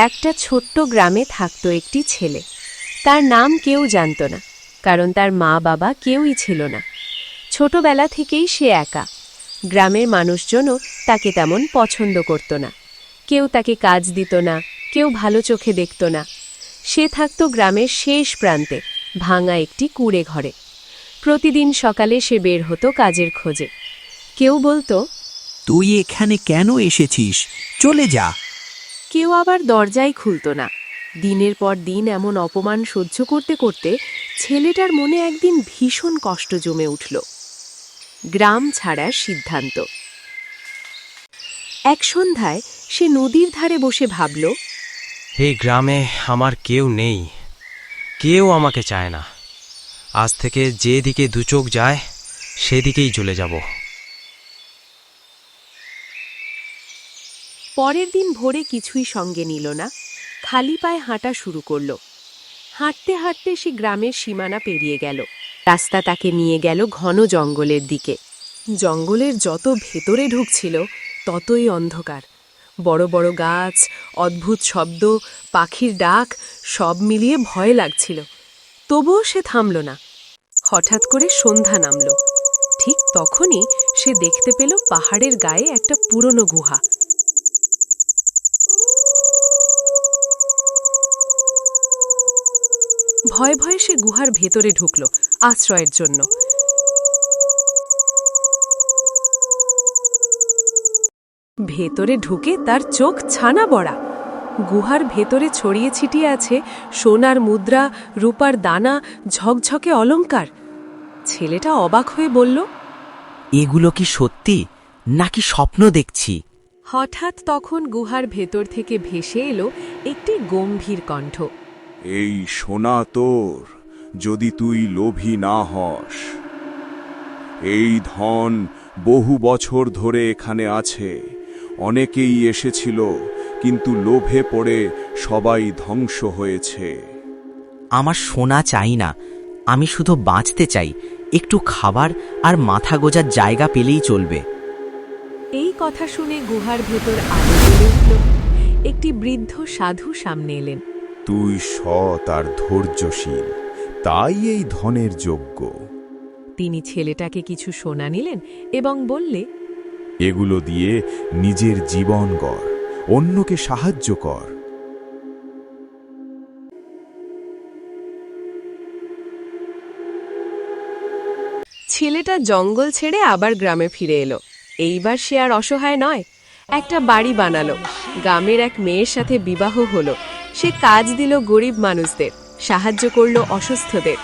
একটা ছোট্ট গ্রামে থাকত একটি ছেলে। তার নাম কেউ জানত না, কারণ তার মা বাবা কেউই ছিল না। ছোটবেলা থেকেই সে একা। গ্রামের মানুষজনও তাকে তেমন পছন্দ করত না। কেউ তাকে কাজ দিত না, কেউ ভালো চোখে দেখত না। সে থাকত গ্রামের শেষ প্রান্তে, ভাঙা একটি কুঁড়ে ঘরে। প্রতিদিন সকালে সে বের হতো কাজের খোঁজে। কেউ বলতো, তুই এখানে কেন এসেছিস? চলে যা। কেউ আবার দরজাই খুলত না। দিনের পর দিন এমন অপমান সহ্য করতে করতে ছেলেটার মনে একদিন ভীষণ কষ্ট জমে উঠল। গ্রাম ছাড়ার সিদ্ধান্ত। এক সন্ধ্যায় সে নদীর ধারে বসে ভাবল, এই গ্রামে আমার কেউ নেই, কেউ আমাকে চায় না। আজ থেকে যেদিকে দুচোখ যায় সেদিকেই চলে যাব। পরের দিন ভোরে কিছুই সঙ্গে নিল না, খালি পায়ে হাঁটা শুরু করল। হাঁটতে হাঁটতে সে গ্রামের সীমানা পেরিয়ে গেল। রাস্তা তাকে নিয়ে গেল ঘন জঙ্গলের দিকে। জঙ্গলের যত ভেতরে ঢুকছিল ততই অন্ধকার। বড় বড় গাছ, অদ্ভুত শব্দ, পাখির ডাক, সব মিলিয়ে ভয় লাগছিল। তবুও সে থামল না। হঠাৎ করে সন্ধ্যা নামল। ঠিক তখনই সে দেখতে পেল পাহাড়ের গায়ে একটা পুরনো গুহা। ভয়ে ভয়ে সে গুহার ভেতরে ঢুকল আশ্রয়ের জন্য। ভেতরে ঢুকে তার চোখ ছানা বড়া। গুহার ভেতরে ছড়িয়ে ছিটিয়ে আছে সোনার মুদ্রা, রূপার দানা, ঝকঝকে অলংকার। ছেলেটা অবাক হয়ে বলল, এগুলো কি সত্যি নাকি স্বপ্ন দেখছি? হঠাৎ তখন গুহার ভেতর থেকে ভেসে এলো একটি গম্ভীর কণ্ঠ। এই সোনা তোর, যদি তুই লোভী না হস। এই ধন বহু বছর ধরে এখানে আছে। অনেকেই এসেছিল, কিন্তু লোভে পড়ে সবাই ধ্বংস হয়েছে। আমার সোনা চাই না, আমি শুধু বাঁচতে চাই। একটু খাবার আর মাথা গোজার জায়গা পেলেই চলবে। এই কথা শুনে গুহার ভেতর আলো জ্বলে উঠল। একটি বৃদ্ধ সাধু সামনে এলেন। তুই সৎ আর ধৈর্যশীল, তাই এই ধনের যোগ্য। তিনি ছেলেটাকে কিছু সোনা নিলেন এবং বললে, এগুলো দিয়ে নিজের জীবন গড়, অন্যকে সাহায্য কর। ছেলেটা জঙ্গল ছেড়ে আবার গ্রামে ফিরে এলো। এইবার সে আর অসহায় নয়, একটা বাড়ি বানালো। গ্রামের এক মেয়ের সাথে বিবাহ হলো। সে কাজ দিল গরিব মানুষদের, সাহায্য করলো অসুস্থদের।